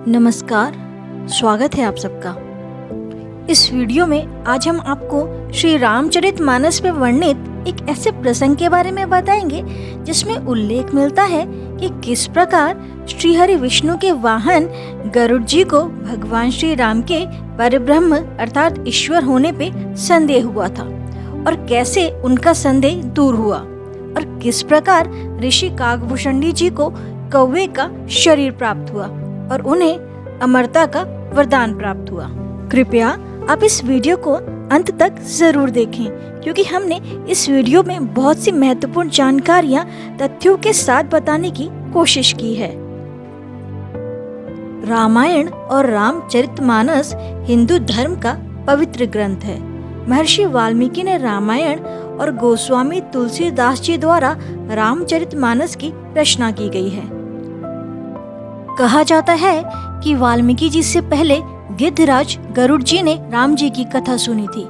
नमस्कार, स्वागत है आप सबका। इस वीडियो में आज हम आपको श्री रामचरितमानस में वर्णित एक ऐसे प्रसंग के बारे में बताएंगे जिसमें उल्लेख मिलता है कि किस प्रकार श्री हरि विष्णु के वाहन गरुड़ जी को भगवान श्री राम के परब्रह्म अर्थात ईश्वर होने पे संदेह हुआ था और कैसे उनका संदेह दूर हुआ और किस प्रकार ऋषि काकभूषणी जी को कौवे का शरीर प्राप्त हुआ और उन्हें अमरता का वरदान प्राप्त हुआ। कृपया आप इस वीडियो को अंत तक जरूर देखें क्योंकि हमने इस वीडियो में बहुत सी महत्वपूर्ण जानकारियां तथ्यों के साथ बताने की कोशिश की है। रामायण और रामचरितमानस हिंदू धर्म का पवित्र ग्रंथ है। महर्षि वाल्मीकि ने रामायण और गोस्वामी तुलसीदास जी द्वारा रामचरितमानस की रचना की गई है। कहा जाता है कि वाल्मीकि जी से पहले गिद्धराज गरुड़ जी ने राम जी की कथा सुनी थी।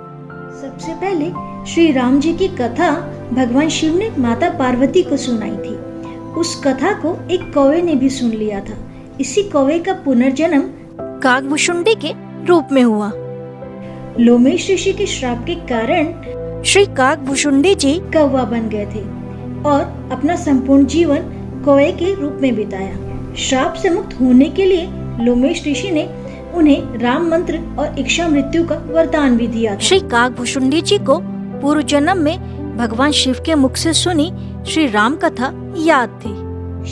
सबसे पहले श्री राम जी की कथा भगवान शिव ने माता पार्वती को सुनाई थी। उस कथा को एक कौवे ने भी सुन लिया था। इसी कौवे का पुनर्जन्म काकभूषुंडी के रूप में हुआ। लोमेश ऋषि के श्राप के कारण श्री काकभूषुंडी जी कौवा बन गए थे और अपना संपूर्ण जीवन कौवे के रूप में बिताया। श्राप से मुक्त होने के लिए लोमेश ऋषि ने उन्हें राम मंत्र और इच्छा मृत्यु का वरदान भी दिया था। श्री काकभूषुंडी जी को पूर्व जन्म में भगवान शिव के मुख से सुनी श्री राम कथा याद थी।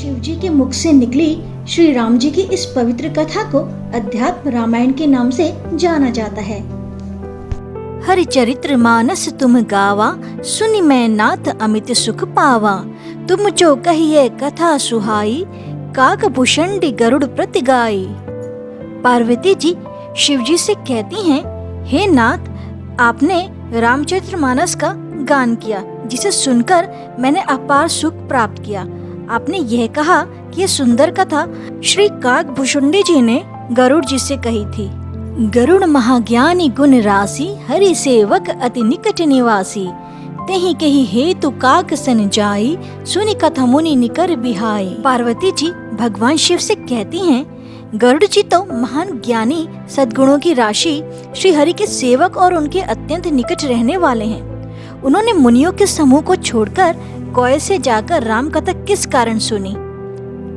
शिव जी के मुख से निकली श्री राम जी की इस पवित्र कथा को अध्यात्म रामायण के नाम से जाना जाता है। हरिचरित्र मानस तुम गावा, सुनि मैं नाथ अमित सुख पावा। तुम जो कहिए कथा सुहाई, काकभूषुंडी गरुड़ प्रति गाई। पार्वती जी शिव जी से कहती हैं, हे नाथ, आपने रामचरितमानस का गान किया जिसे सुनकर मैंने अपार सुख प्राप्त किया। आपने यह कहा कि यह सुंदर कथा श्री काकभूषुंडी जी ने गरुड़ जी से कही थी। गरुड़ महाज्ञानी गुण राशि, हरि सेवक अति निकट निवासी। तेहि कही हेतु काक सन जाई, सुनि कथा मुनि निकर बिहाई। पार्वती जी भगवान शिव से कहती हैं, गरुड़ जी तो महान ज्ञानी सद्गुणों की राशि श्री हरि के सेवक और उनके अत्यंत निकट रहने वाले हैं। उन्होंने मुनियों के समूह को छोड़कर कौवे से जाकर राम कथा किस कारण सुनी?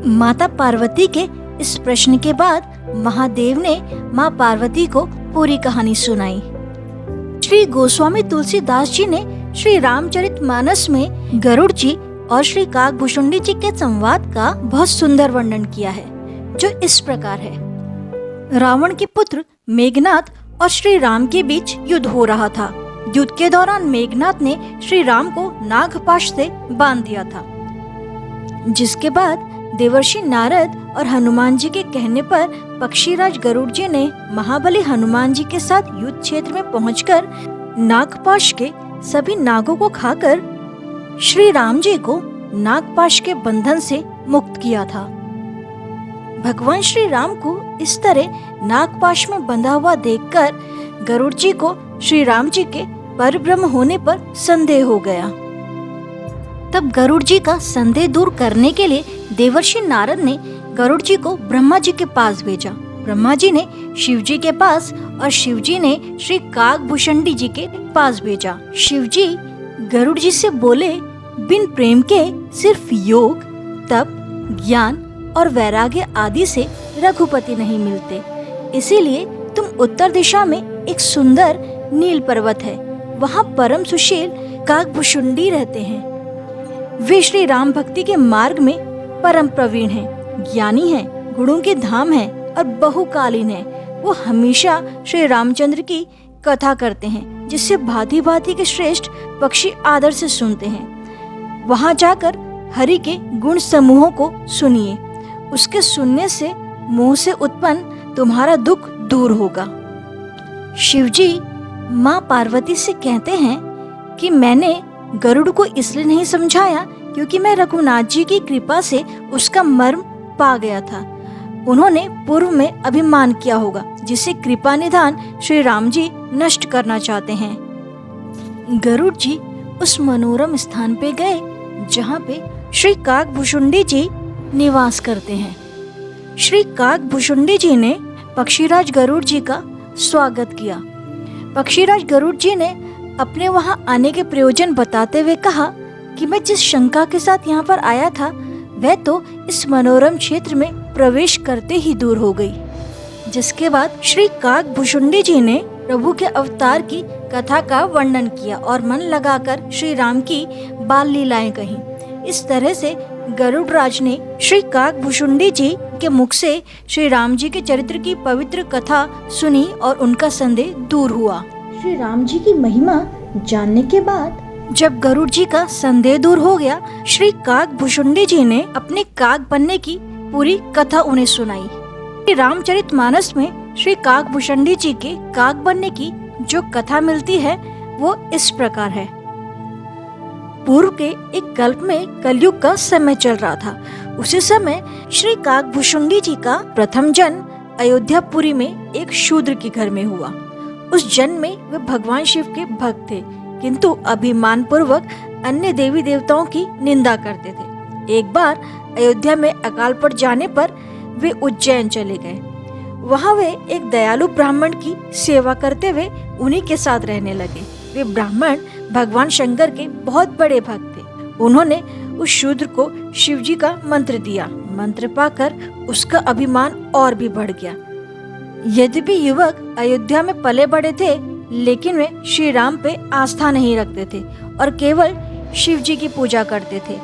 माता पार्वती के इस प्रश्न के बाद महादेव ने माँ पार्वती को पूरी कहानी सुनाई। श्री गोस्वामी तुलसीदास जी ने श्री रामचरितमानस में गरुड़ जी और श्री काकभूषुंडी जी के संवाद का बहुत सुंदर वर्णन किया है जो इस प्रकार है। रावण के पुत्र मेघनाद और श्री राम के बीच युद्ध हो रहा था। युद्ध के दौरान मेघनाद ने श्री राम को नागपाश से बांध दिया था, जिसके बाद देवर्षि नारद और हनुमान जी के कहने पर पक्षीराज गरुड़ जी ने महाबली हनुमान जी के साथ युद्ध क्षेत्र में पहुंचकर नागपाश के सभी नागों को खाकर श्री राम जी को नागपाश के बंधन से मुक्त किया था। भगवान श्री राम को इस तरह नागपाश में बंधा हुआ देखकर गरुड़ जी को श्री राम जी के परब्रह्म होने पर संदेह हो गया। तब गरुड़ जी का संदेह दूर करने के लिए देवर्षि नारद ने गरुड़ जी को ब्रह्मा जी के पास भेजा। ब्रह्मा जी ने शिव जी के पास और शिव जी ने श्री काकभूषुंडी जी के पास भेजा। शिव जी गरुड़ जी से बोले, बिन प्रेम के सिर्फ योग, तप, ज्ञान और वैराग्य आदि से रघुपति नहीं मिलते। इसीलिए तुम उत्तर दिशा में एक सुंदर नील पर्वत है, वहाँ परम सुशील काकभूषुंडी रहते हैं। वे श्री राम भक्ति के मार्ग में परम प्रवीण हैं, ज्ञानी हैं, गुणों के धाम हैं और बहुकालीन हैं। वो हमेशा श्री रामचंद्र की कथा करते हैं जिससे भांति भांति के श्रेष्ठ पक्षी आदर से सुनते हैं। वहां जाकर हरि के गुण समूहों को सुनिए। उसके सुनने से मोह से उत्पन्न तुम्हारा दुख दूर होगा। शिवजी माँ पार्वती से कहते हैं कि मैंने गरुड़ को इसलिए नहीं समझाया क्योंकि मैं रघुनाथ जी की कृपा से उसका मर्म पा गया था। उन्होंने पूर्व में अभिमान किया होगा जिसे कृपा निधान श्री राम जी नष्ट करना चाहते हैं। गरुड़ जी उस मनोरम स्थान पे गए जहाँ पे श्री काकभुशुंडी जी निवास करते हैं। श्री काकभुशुंडी जी ने पक्षीराज गरुड़ जी का स्वागत किया। पक्षीराज गरुड़ जी ने अपने वहाँ आने के प्रयोजन बताते हुए कहा कि मैं जिस शंका के साथ यहाँ पर आया था वह तो इस मनोरम क्षेत्र में प्रवेश करते ही दूर हो गई। जिसके बाद श्री काकभुशुंडी जी ने प्रभु के अवतार की कथा का वर्णन किया और मन लगाकर श्री राम की बाल लीलाएं कही। इस तरह से गरुड़ राज ने श्री काकभुशुंडी जी के मुख से श्री राम जी के चरित्र की पवित्र कथा सुनी और उनका संदेह दूर हुआ। श्री राम जी की महिमा जानने के बाद जब गरुड़ जी का संदेह दूर हो गया, श्री काकभुशुंडी जी ने अपने काक बनने की पूरी कथा उन्हें सुनाई। रामचरितमानस में श्री काकभुशुंडी जी के काक बनने की जो कथा मिलती है वो इस प्रकार है। पूर्व के एक कल्प में कलयुग का समय चल रहा था। उसी समय श्री काकभुशुंडी जी का प्रथम जन्म अयोध्यापुरी में एक शूद्र के घर में हुआ। उस जन्म में वे भगवान शिव के भक्त थे, किंतु अभिमान पूर्वक अन्य देवी देवताओं की निंदा करते थे। एक बार अयोध्या में अकाल पड़ जाने पर वे उज्जैन चले गए। वहाँ वे एक दयालु ब्राह्मण की सेवा करते हुए उन्हीं के साथ रहने लगे। वे ब्राह्मण भगवान शंकर के बहुत बड़े भक्त थे। उन्होंने उस शूद्र को शिव जी का मंत्र दिया। मंत्र पाकर उसका अभिमान और भी बढ़ गया। यद्यपि युवक अयोध्या में पले बड़े थे, लेकिन वे श्री राम पे आस्था नहीं रखते थे और केवल शिव जी की पूजा करते थे।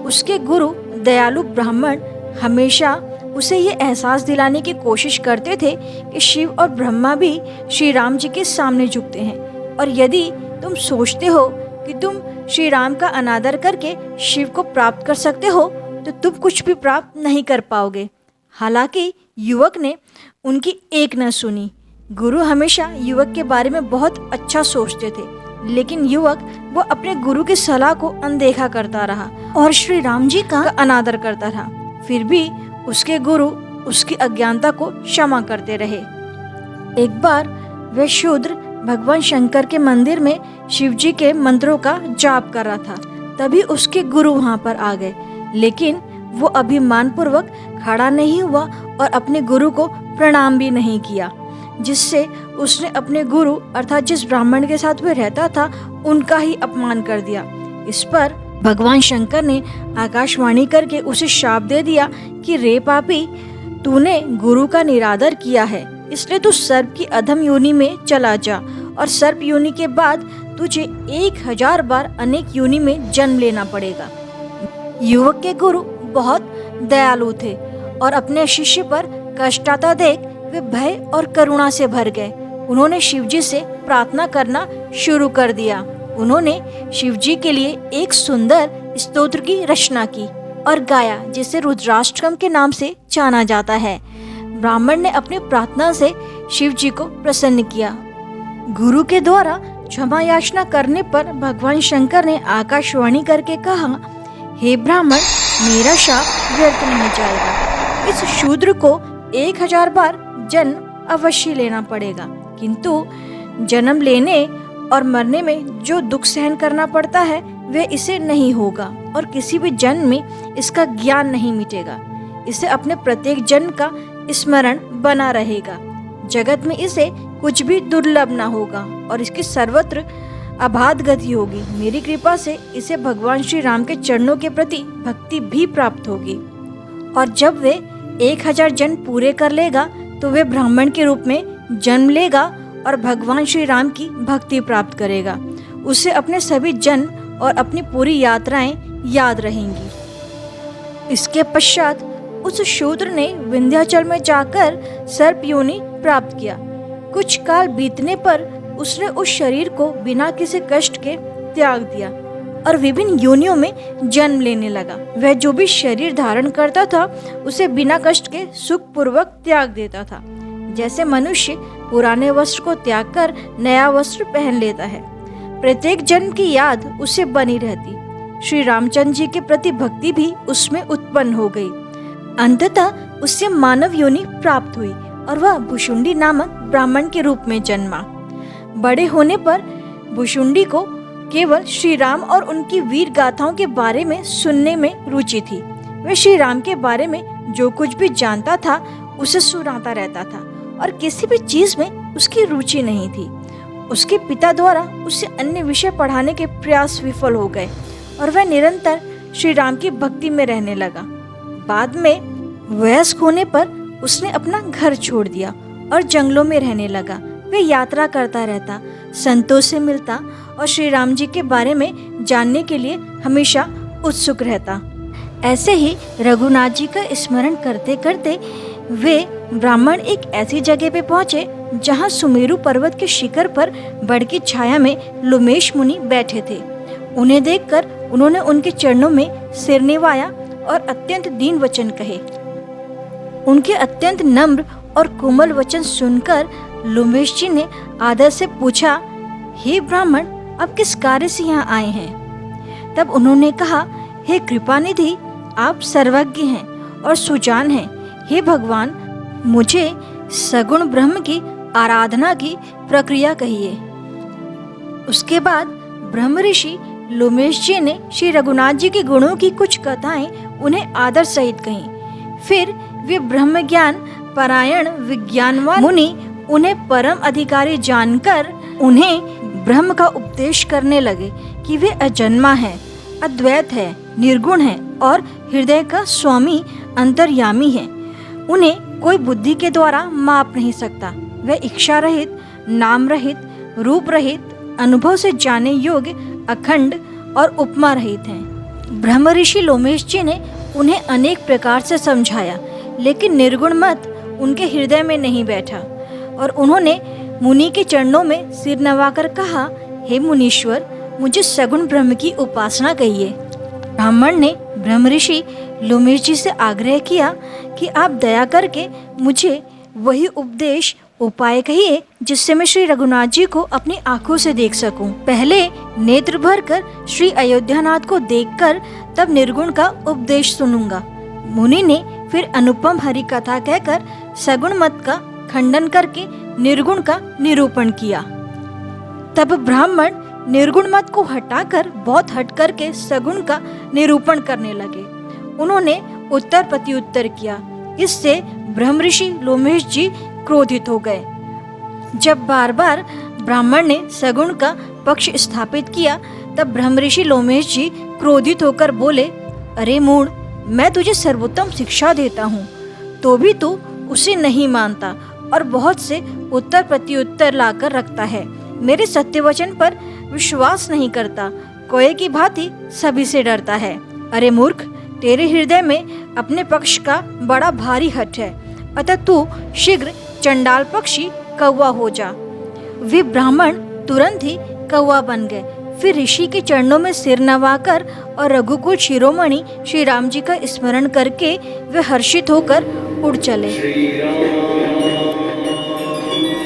उसके गुरु दयालु ब्राह्मण हमेशा उसे ये एहसास दिलाने की कोशिश करते थे कि शिव और ब्रह्मा भी श्री राम जी के सामने झुकते हैं और यदि तुम सोचते हो कि तुम श्री राम का अनादर करके शिव को प्राप्त कर सकते हो तो तुम कुछ भी प्राप्त नहीं कर पाओगे। हालांकि युवक ने उनकी एक न सुनी। गुरु हमेशा युवक के बारे में बहुत अच्छा सोचते थे, लेकिन युवक वो अपने गुरु की सलाह को अनदेखा करता रहा और श्री राम जी का अनादर करता रहा। फिर भी उसके गुरु उसकी अज्ञानता को क्षमा करते रहे। एक बार वह शूद्र भगवान शंकर के मंदिर में शिव जी के मंत्रों का जाप कर रहा था। तभी उसके गुरु वहाँ पर आ गए, लेकिन वो अभिमान पूर्वक खड़ा नहीं हुआ और अपने गुरु को प्रणाम भी नहीं किया, जिससे उसने अपने गुरु अर्थात जिस ब्राह्मण के साथ वह रहता था उनका ही अपमान कर दिया। इस पर भगवान शंकर ने आकाशवाणी करके उसे शाप दे दिया कि रे पापी, तूने गुरु का निरादर किया है, इसलिए तू सर्प की अधम योनि में चला जा और सर्प योनि के बाद तुझे 1000 बार अनेक योनि में जन्म लेना पड़ेगा। युवक के गुरु बहुत दयालु थे और अपने शिष्य पर कष्ट आता देख वे भय और करुणा से भर गए। उन्होंने शिवजी से प्रार्थना करना शुरू कर दिया। उन्होंने शिवजी के लिए एक सुंदर स्तोत्र की रचना की और गाया, जिसे रुद्राष्टकम के नाम से जाना जाता है। ब्राह्मण ने अपनी प्रार्थना से शिवजी को प्रसन्न किया। गुरु के द्वारा क्षमा याचना करने पर भगवान शंकर ने आकाशवाणी करके कहा, हे ब्राह्मण, मेरा शाप व्यर्थ नहीं जाएगा। इस शूद्र को 1000 बार जन्म अवश्य लेना पड़ेगा, किंतु जन्म लेने और मरने में जो दुख सहन करना पड़ता है वह इसे नहीं होगा और किसी भी जन्म में इसका ज्ञान नहीं मिटेगा। इसे अपने प्रत्येक जन्म का स्मरण बना रहेगा। जगत में इसे कुछ भी दुर्लभ ना होगा और इसकी सर्वत्र अबाध गति होगी। मेरी कृपा से इसे भगवान श्री राम के चरणों के प्रति भक्ति भी प्राप्त होगी और जब वे 1000 जन्म पूरे कर लेगा तो वे ब्राह्मण के रूप में जन्म लेगा और भगवान श्री राम की भक्ति प्राप्त करेगा। उसे अपने सभी जन्म और अपनी पूरी यात्राएं याद रहेंगी। इसके पश्चात उस शूद्र ने विंध्याचल में जाकर सर्प योनि प्राप्त किया। कुछ काल बीतने पर उसने उस शरीर को बिना किसी कष्ट के त्याग दिया और विभिन्न योनियों में जन्म लेने लगा। वह जो भी शरीर धारण करता था उसे बिना कष्ट के सुख पूर्वक त्याग देता था। जैसे मनुष्य पुराने वस्त्र को त्याग कर नया वस्त्र पहन लेता है, प्रत्येक जन्म की याद उसे बनी रहती। श्री रामचंद्र जी के प्रति भक्ति भी उसमें उत्पन्न हो गई। अंततः उससे मानव योनि प्राप्त हुई और वह भुशुंडी नामक ब्राह्मण के रूप में जन्मा। बड़े होने पर भुशुंडी को केवल श्री राम और उनकी वीर गाथाओं के बारे में सुनने में रुचि थी। वह श्री राम के बारे में जो कुछ भी जानता था उसे सुनाता रहता था और किसी भी चीज में उसकी रुचि नहीं थी। उसके पिता द्वारा उसे अन्य विषय पढ़ाने के प्रयास विफल हो गए और वह निरंतर श्री राम की भक्ति में रहने लगा। बाद में वयस्क होने पर उसने अपना घर छोड़ दिया और जंगलों में रहने लगा। वह यात्रा करता रहता, संतों से मिलता और श्री राम जी के बारे में जानने के लिए हमेशा उत्सुक रहता। ऐसे ही रघुनाथ जी का स्मरण करते करते वे ब्राह्मण एक ऐसी जगह पे पहुंचे जहां सुमेरु पर्वत के शिखर पर बड़ की छाया में लुमेश मुनि बैठे थे। उन्हें देखकर उन्होंने उनके चरणों में सिर निवाया और अत्यंत दीन वचन कहे। उनके अत्यंत नम्र और कोमल वचन सुनकर लुमेश जी ने आदर से पूछा, हे ब्राह्मण, आप किस कार्य से यहाँ आए हैं? तब उन्होंने कहा, हे कृपानिधि, आप सर्वज्ञ हैं और सुजान हैं। हे भगवान, मुझे सगुण ब्रह्म की आराधना की प्रक्रिया कहिए। उसके बाद ब्रह्म ऋषि लुमेश जी ने श्री रघुनाथ जी के गुणों की कुछ कथाएं उन्हें आदर सहित कहीं। फिर वे ब्रह्म ज्ञान परायण विज्ञानवान मुनि उन्हें परम अधिकारी जानकर उन्हें ब्रह्म का उपदेश करने लगे कि वे अजन्मा है, अद्वैत है, निर्गुण है और हृदय का स्वामी अंतर्यामी है। उन्हें कोई बुद्धि के द्वारा माप नहीं सकता। वे इच्छा रहित, नाम रहित, रूप रहित, अनुभव से जाने योग्य, अखंड और उपमा रहित हैं। ब्रह्म ऋषि लोमेश जी ने उन्हें अनेक प्रकार से समझाया, लेकिन निर्गुण मत उनके हृदय में नहीं बैठा और उन्होंने मुनि के चरणों में सिर नवाकर कहा, हे मुनीश्वर, मुझे सगुण ब्रह्म की उपासना कहिए। ब्राह्मण ने ब्रह्म ऋषि लोमेश जी से आग्रह किया कि आप दया करके मुझे वही उपदेश उपाय कहिए जिससे मैं श्री रघुनाथ जी को अपनी आंखों से देख सकूं। पहले नेत्र भर कर श्री अयोध्यानाथ को देखकर तब निर्गुण का उपदेश सुनूंगा। मुनि ने फिर अनुपम हरि कथा कहकर सगुण मत का खंडन करके निर्गुण का निरूपण किया। तब ब्राह्मण निर्गुण मत को हटाकर बहुत हट करके सगुण का निरूपण करने लगे। उन्होंने उत्तर प्रत्युत्तर किया। इससे ब्रह्म ऋषि लोमेश जी क्रोधित हो गए। जब बार बार ब्राह्मण ने सगुण का पक्ष स्थापित किया तब ब्रह्म ऋषि लोमेश जी क्रोधित होकर बोले, अरे मूढ़, मैं तुझे सर्वोत्तम शिक्षा देता हूँ तो भी तू उसे नहीं मानता और बहुत से उत्तर प्रत्युत्तर लाकर रखता है। मेरे सत्य वचन पर विश्वास नहीं करता, कोए की भांति सभी से डरता है। अरे मूर्ख, तेरे हृदय में अपने पक्ष का बड़ा भारी हठ है, अतः तू शीघ्र चंडाल पक्षी कौवा हो जा। वे ब्राह्मण तुरंत ही कौवा बन गए। फिर ऋषि के चरणों में सिर नवाकर और रघुकुल शिरोमणि श्री राम जी का स्मरण करके वे हर्षित होकर उड़ चले।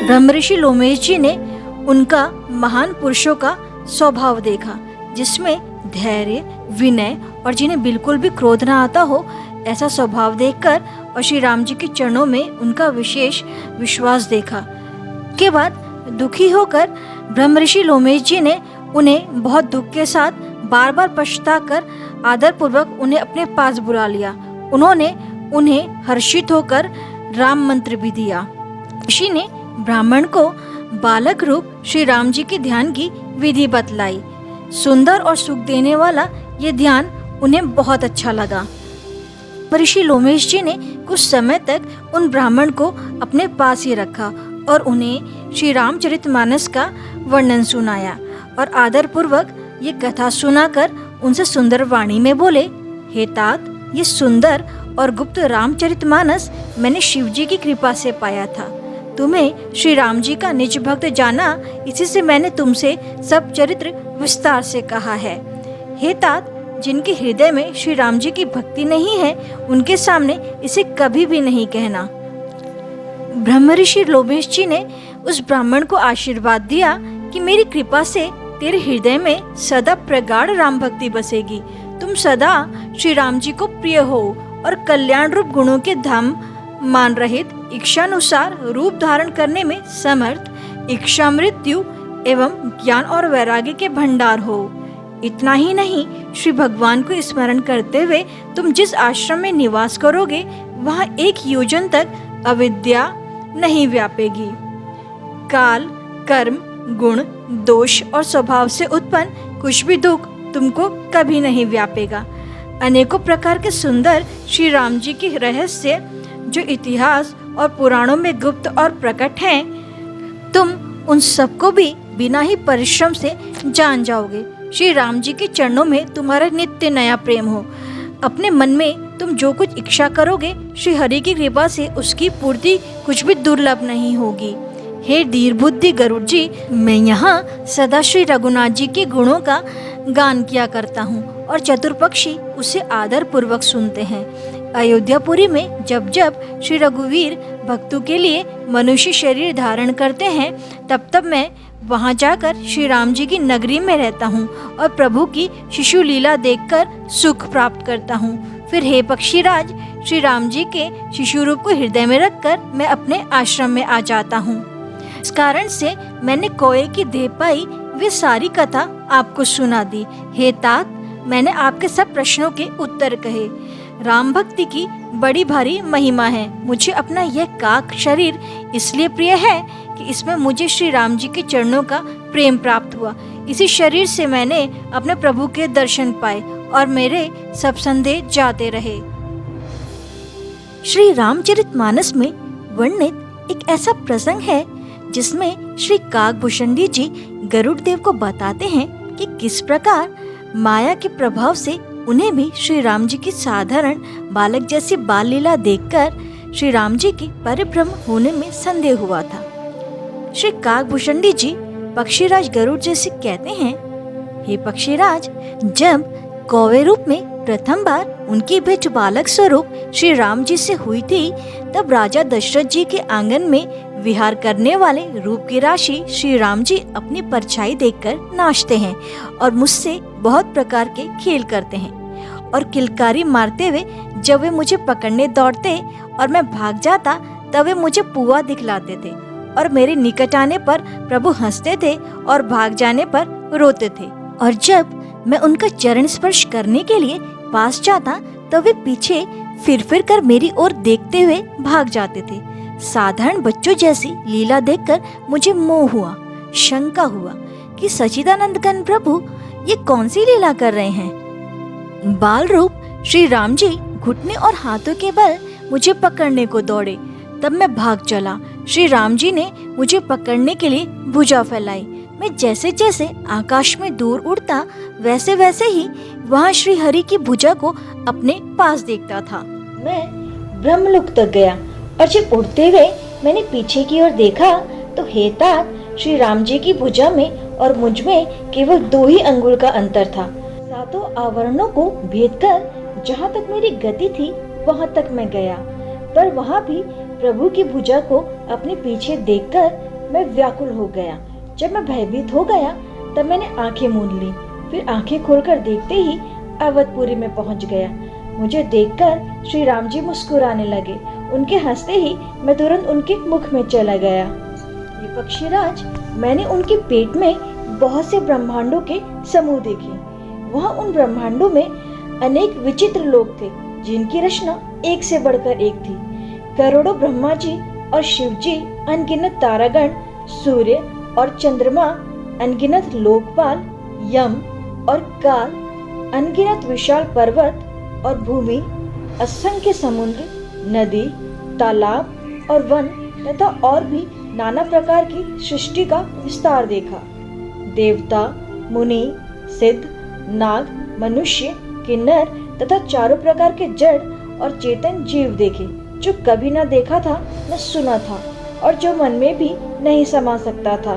ब्रह्म ऋषि लोमेश जी ने उनका महान पुरुषों का स्वभाव देखा, जिसमें धैर्य, विनय और जिन्हें बिल्कुल भी क्रोध न आता हो ऐसा स्वभाव देखकर और श्री राम जी के चरणों में उनका विशेष विश्वास देखा। के बाद दुखी होकर ब्रह्म ऋषि लोमेश जी ने उन्हें बहुत दुख के साथ बार बार पछताकर आदर पूर्वक उन्हें अपने पास बुला लिया। उन्होंने उन्हें हर्षित होकर राम मंत्र भी दिया। ऋषि ने ब्राह्मण को बालक रूप श्री राम जी के ध्यान की विधि बतलाई। सुंदर और सुख देने वाला ये ध्यान उन्हें बहुत अच्छा लगा। ऋषि लोमेश जी ने कुछ समय तक उन ब्राह्मण को अपने पास ही रखा और उन्हें श्री रामचरितमानस का वर्णन सुनाया और आदर पूर्वक ये कथा सुनाकर उनसे सुंदर वाणी में बोले, हे तात, ये सुंदर और गुप्त रामचरितमानस मैंने शिव जी की कृपा से पाया था। तुम्हें श्री राम जी का निज भक्त जाना, इसी से मैंने तुमसे सब चरित्र विस्तार से कहा है। हे तात, जिनके हृदय में श्री राम जी की भक्ति नहीं है, उनके सामने इसे कभी भी नहीं कहना। ब्रह्म ऋषि लोभेश जी ने उस ब्राह्मण को आशीर्वाद दिया कि मेरी कृपा से तेरे हृदय में सदा प्रगाढ़ राम भक्ति बसेगी। तुम सदा श्री राम जी को प्रिय हो और कल्याण रूप गुणों के धाम मान रहित, इच्छानुसार रूप धारण करने में समर्थ, इच्छा मृत्यु एवं ज्ञान और वैराग्य के भंडार हो। इतना ही नहीं, श्री भगवान को स्मरण करते हुए तुम जिस आश्रम में निवास करोगे, वहाँ 1 योजन तक अविद्या नहीं व्यापेगी। काल, कर्म, गुण, दोष और स्वभाव से उत्पन्न कुछ भी दुख तुमको कभी नहीं व्यापेगा। अनेकों प्रकार के सुंदर श्री राम जी के रहस्य जो इतिहास और पुराणों में गुप्त और प्रकट हैं, तुम उन सबको भी बिना ही परिश्रम से जान जाओगे। श्री राम जी के चरणों में तुम्हारा नित्य नया प्रेम हो। अपने मन में तुम जो कुछ इच्छा करोगे, श्री हरि की कृपा से उसकी पूर्ति कुछ भी दुर्लभ नहीं होगी। हे धीर बुद्धि गरुड़ जी, मैं यहाँ सदा श्री रघुनाथ जी के गुणों का गान किया करता हूँ और चतुर्पक्षी उसे आदर पूर्वक सुनते हैं। अयोध्यापुरी में जब जब श्री रघुवीर भक्तों के लिए मनुष्य शरीर धारण करते हैं, तब तब मैं वहाँ जाकर श्री राम जी की नगरी में रहता हूँ और प्रभु की शिशु लीला देखकर सुख प्राप्त करता हूँ। फिर हे पक्षीराज, श्री राम जी के शिशु रूप को हृदय में रखकर मैं अपने आश्रम में आ जाता हूँ। इस कारण से मैंने कोए की देह पाई वे सारी कथा आपको सुना दी। हे तात, मैंने आपके सब प्रश्नों के उत्तर कहे। राम भक्ति की बड़ी भारी महिमा है। मुझे अपना यह काक शरीर इसलिए प्रिय है कि इसमें मुझे श्री राम जी के चरणों का प्रेम प्राप्त हुआ। इसी शरीर से मैंने अपने प्रभु के दर्शन पाए और मेरे सब संदेह जाते रहे। श्री रामचरितमानस में वर्णित एक ऐसा प्रसंग है जिसमें श्री काकभूषणी जी गरुड़ देव को बताते हैं कि किस प्रकार माया के प्रभाव से उन्हें भी श्री राम जी की साधारण बालक जैसी बाल लीला देखकर श्री राम जी की परिभ्रम होने में संदेह हुआ था। श्री काकभूषणी जी पक्षीराज गरुड़ जी से कहते हैं, हे पक्षीराज, जब कौवे रूप में प्रथम बार उनकी भेंट बालक स्वरूप श्री राम जी से हुई थी, तब राजा दशरथ जी के आंगन में विहार करने वाले रूप की राशि श्री राम जी अपनी परछाई देखकर नाचते हैं और मुझसे बहुत प्रकार के खेल करते हैं और किलकारी मारते हुए जब वे मुझे पकड़ने दौड़ते और मैं भाग जाता, तब वे मुझे पुआ दिखलाते थे और मेरे निकट आने पर प्रभु हंसते थे और भाग जाने पर रोते थे। और जब मैं उनका चरण स्पर्श करने के लिए पास जाता, तब वे पीछे फिर कर मेरी ओर देखते हुए भाग जाते थे। साधारण बच्चों जैसी लीला देखकर मुझे मोह हुआ, शंका हुआ कि सच्चिदानंद घन प्रभु ये कौन सी लीला कर रहे हैं। बाल रूप श्री राम जी घुटने और हाथों के बल मुझे पकड़ने को दौड़े, तब मैं भाग चला। श्री राम जी ने मुझे पकड़ने के लिए भुजा फैलाई। मैं जैसे जैसे आकाश में दूर उड़ता, वैसे वैसे ही वहाँ श्री हरि की भुजा को अपने पास देखता था। मैं ब्रह्मलोक तक गया और जब उड़ते हुए मैंने पीछे की ओर देखा, तो हे तात, श्री राम जी की भुजा में और मुझ में केवल 2 ही अंगुल का अंतर था। 7 आवरणों को भेद कर जहाँ तक मेरी गति थी वहाँ तक मैं गया, पर वहाँ भी प्रभु की भुजा को अपने पीछे देखकर मैं व्याकुल हो गया। जब मैं भयभीत हो गया, तब मैंने आंखें मूंद ली। फिर आंखें खोलकर देखते ही अवधपुरी में पहुँच गया। मुझे देखकर श्री राम जी मुस्कुराने लगे। उनके हंसते ही मैं तुरंत उनके मुख में चला गया। ये पक्षीराज, मैंने उनके पेट में बहुत से ब्रह्मांडों के समूह देखे। वहाँ उन ब्रह्मांडों में अनेक विचित्र लोक थे, जिनकी रचना एक से बढ़कर एक थी। करोड़ों ब्रह्मा जी और शिव जी, अनगिनत तारागण, सूर्य और चंद्रमा, अनगिनत लोकपाल, यम और काल, अनगिनत विशाल पर्वत और भूमि, असंख्य समुद्र, नदी, तालाब और वन तथा और भी नाना प्रकार की सृष्टि का विस्तार देखा। देवता, मुनि, सिद्ध, नाग, मनुष्य, किन्नर तथा चारों प्रकार के जड़ और चेतन जीव देखे, जो कभी न देखा था न सुना था, और जो मन में भी नहीं समा सकता था,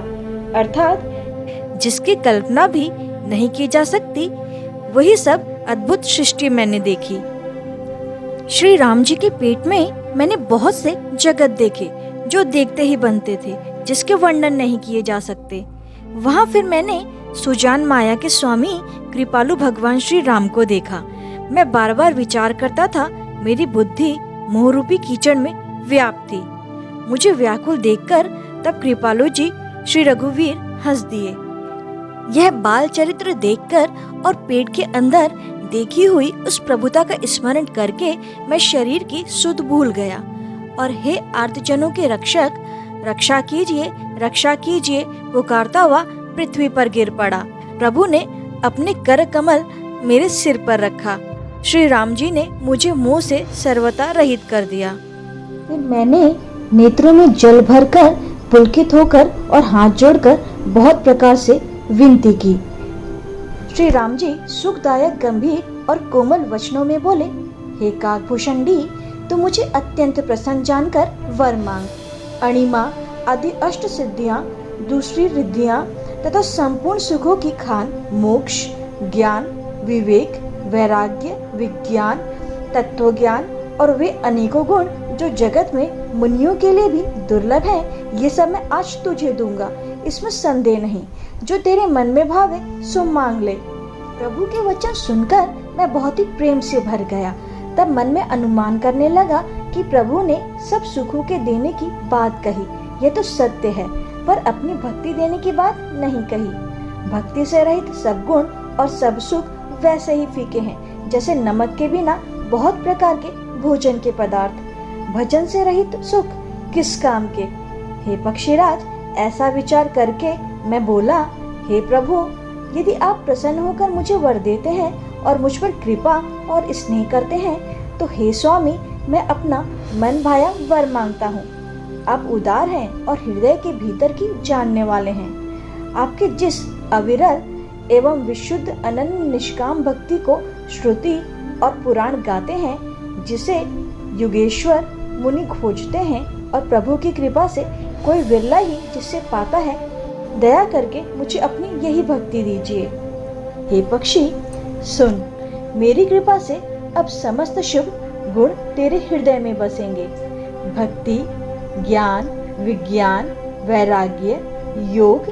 अर्थात जिसकी कल्पना भी नहीं की जा सकती, वही सब अद्भुत सृष्टि मैंने देखी। श्री राम जी के पेट में मैंने बहुत से जगत देखे जो देखते ही बनते थे, जिसके वर्णन नहीं किए जा सकते। वहाँ फिर मैंने सुजान माया के स्वामी कृपालु भगवान श्री राम को देखा। मैं बार बार विचार करता था, मेरी बुद्धि मोहरूपी कीचड़ में व्याप्त थी। मुझे व्याकुल देखकर तब कृपालु जी श्री रघुवीर हंस दिए। यह बाल चरित्र देखकर और पेट के अंदर देखी हुई उस प्रभुता का स्मरण करके मैं शरीर की सुध भूल गया और हे आर्तजनों के रक्षक, रक्षा कीजिए पुकारता हुआ पृथ्वी पर गिर पड़ा। प्रभु ने अपने कर कमल मेरे सिर पर रखा। श्री राम जी ने मुझे मुंह से सर्वथा रहित कर दिया। फिर मैंने नेत्रों में जल भरकर पुलकित होकर और हाथ जोड़कर बहुत प्रकार से विनती की। श्री राम जी सुखदायक गंभीर और कोमल वचनों में बोले, हे काकभूषणी, तू मुझे अत्यंत प्रसन्न जानकर वर मांग। अणिमा आदि अष्ट सिद्धियां, दूसरी रिद्धियां तथा संपूर्ण सुखों की खान, मोक्ष, ज्ञान, विवेक, वैराग्य, विज्ञान, तत्व ज्ञान और वे अनेकों गुण जो जगत में मुनियों के लिए भी दुर्लभ हैं, ये सब मैं आज तुझे दूंगा, इसमें संदेह नहीं। जो तेरे मन में भावे सो मांग ले। प्रभु के वचन सुनकर मैं बहुत ही प्रेम से भर गया। तब मन में अनुमान करने लगा कि प्रभु ने सब सुखों के देने की बात कही, यह तो सत्य है, पर अपनी भक्ति देने की बात नहीं कही। भक्ति से रहित सब गुण और सब सुख वैसे ही फीके हैं जैसे नमक के बिना बहुत प्रकार के भोजन के पदार्थ। भजन से रहित सुख किस काम के। हे पक्षीराज, ऐसा विचार करके मैं बोला, हे प्रभु, यदि आप प्रसन्न होकर मुझे वर देते हैं और मुझ पर कृपा और स्नेह करते हैं, तो हे स्वामी, मैं अपना मन भाया वर मांगता हूँ। आप उदार हैं और हृदय के भीतर की जानने वाले हैं। आपके जिस अविरल एवं विशुद्ध अनन्य निष्काम भक्ति को श्रुति और पुराण गाते हैं, जिसे युगेश्वर मुनि खोजते हैं और प्रभु की कृपा से कोई विरला ही जिससे पाता है, दया करके मुझे अपनी यही भक्ति दीजिए। हे पक्षी, सुन, मेरी कृपा से अब समस्त शुभ गुण तेरे हृदय में बसेंगे। भक्ति, ज्ञान, विज्ञान, वैराग्य, योग,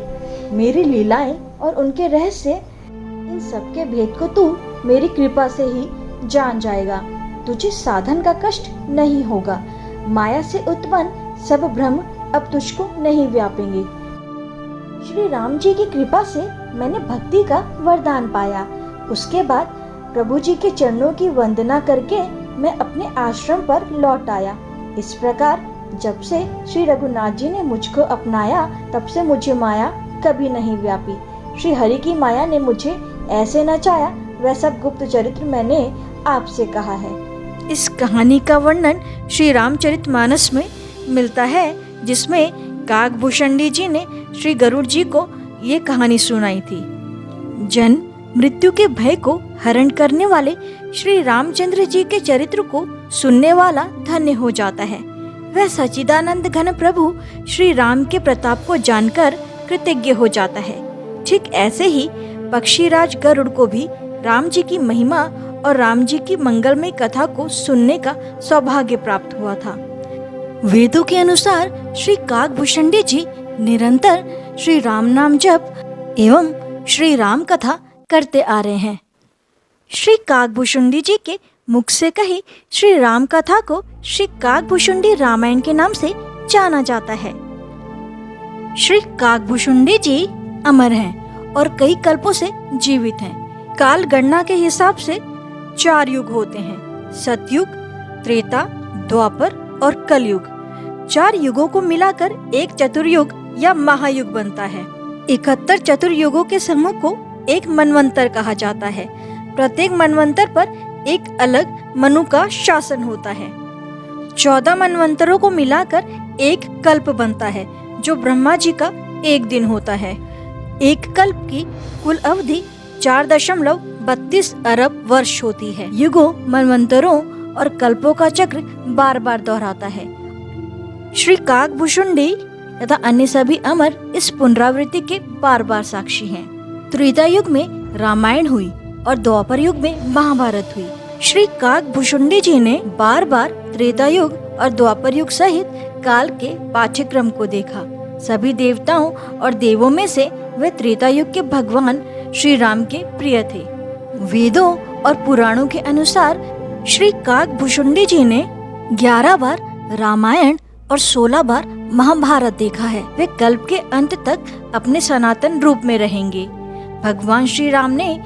मेरी लीलाएं और उनके रहस्य, इन सब के भेद को तू मेरी कृपा से ही जान जाएगा। तुझे साधन का कष्ट नहीं होगा। माया से उत्पन्न सब भ्रम अब तुझको नहीं व्यापेंगे। श्री राम जी की कृपा से मैंने भक्ति का वरदान पाया। उसके बाद प्रभु जी के चरणों की वंदना करके मैं अपने आश्रम पर लौट आया। इस प्रकार जब से श्री रघुनाथ जी ने मुझको अपनाया, तब से मुझे माया कभी नहीं व्यापी। श्री हरि की माया ने मुझे ऐसे नचाया, वह सब गुप्त चरित्र मैंने आपसे कहा है। इस कहानी का वर्णन श्री रामचरितमानस में मिलता है, जिसमें काकभूषणी जी ने श्री गरुड़ जी को ये कहानी सुनाई थी। जन्म मृत्यु के भय को हरण करने वाले श्री रामचंद्र जी के चरित्र को सुनने वाला धन्य हो जाता है। वह सच्चिदानंद घन प्रभु श्री राम के प्रताप को जानकर कृतज्ञ हो जाता है। ठीक ऐसे ही पक्षीराज गरुड़ को भी राम जी की महिमा और राम जी की मंगलमय कथा को सुनने का सौभाग्य प्राप्त हुआ था। वेदों के अनुसार श्री काकभूषणी जी निरंतर श्री राम नाम जप एवं श्री राम कथा करते आ रहे हैं। श्री काकभूषणी जी के मुख से कही श्री राम कथा को श्री काकभूषणी रामायण के नाम से जाना जाता है। श्री काकभूषणी जी अमर हैं और कई कल्पों से जीवित हैं। काल गणना के हिसाब से 4 युग होते हैं: सतयुग, त्रेता, द्वापर और कलयुग। 4 युगों को मिलाकर एक चतुर्युग या महायुग बनता है। 71 चतुर्युगों के समूह को एक मनवंतर कहा जाता है। प्रत्येक मनवंतर पर एक अलग मनु का शासन होता है। 14 मनवंतरों को मिलाकर एक कल्प बनता है, जो ब्रह्मा जी का एक दिन होता है। एक कल्प की कुल अवधि 4.32 अरब वर्ष होती है। युगों, मनवंतरों और कल्पों का चक्र बार बार दोहराता है। श्री काकभूषुंडी तथा अन्य सभी अमर इस पुनरावृत्ति के बार बार साक्षी हैं। त्रेता युग में रामायण हुई और द्वापर युग में महाभारत हुई। श्री काकभूषुंडी जी ने बार बार त्रेता युग और द्वापर युग सहित काल के पाठ्यक्रम को देखा। सभी देवताओं और देवों में से वे त्रेता युग के भगवान श्री राम के प्रिय थे। वेदों और पुराणों के अनुसार श्री काकभूषुंडी जी ने 11 बार रामायण और 16 बार महाभारत देखा है। वे कल्प के अंत तक अपने सनातन रूप में रहेंगे। भगवान श्री राम ने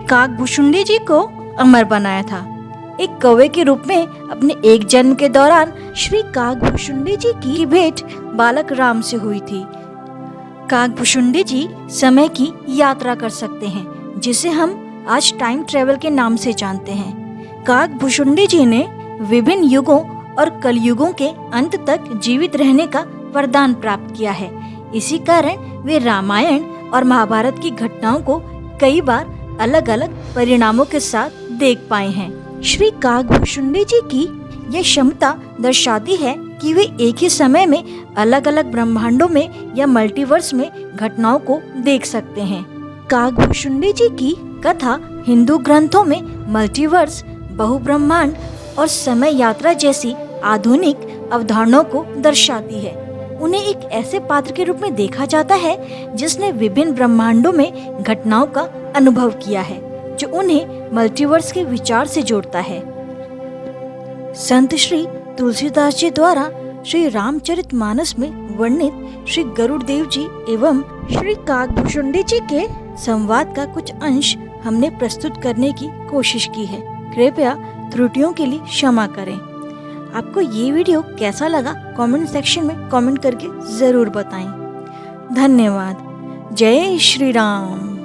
काकभूषुंडी जी को अमर बनाया था। एक कौवे के रूप में अपने एक जन्म के दौरान श्री काकभूषुंडी जी की भेंट बालक राम से हुई थी। काकभूषुंडी जी समय की यात्रा कर सकते हैं, जिसे हम आज टाइम ट्रेवल के नाम से जानते हैं। काकभूषुंडी जी ने विभिन्न युगों और कलयुगों के अंत तक जीवित रहने का वरदान प्राप्त किया है। इसी कारण वे रामायण और महाभारत की घटनाओं को कई बार अलग अलग परिणामों के साथ देख पाए हैं। श्री काकभूषुंडी जी की यह क्षमता दर्शाती है कि वे एक ही समय में अलग अलग ब्रह्मांडों में या मल्टीवर्स में घटनाओं को देख सकते हैं। काकभूषुंडी जी की कथा हिंदू ग्रंथों में मल्टीवर्स, बहुब्रह्मांड और समय यात्रा जैसी आधुनिक अवधारणाओं को दर्शाती है। उन्हें एक ऐसे पात्र के रूप में देखा जाता है जिसने विभिन्न ब्रह्मांडों में घटनाओं का अनुभव किया है, जो उन्हें मल्टीवर्स के विचार से जोड़ता है। संत श्री तुलसीदास जी द्वारा श्री रामचरितमानस में वर्णित श्री गरुड़ देव जी एवं श्री काकभूषुंडी जी के संवाद का कुछ अंश हमने प्रस्तुत करने की कोशिश की है। कृपया त्रुटियों के लिए क्षमा करें। आपको ये वीडियो कैसा लगा कमेंट सेक्शन में कमेंट करके जरूर बताएं। धन्यवाद। जय श्री राम।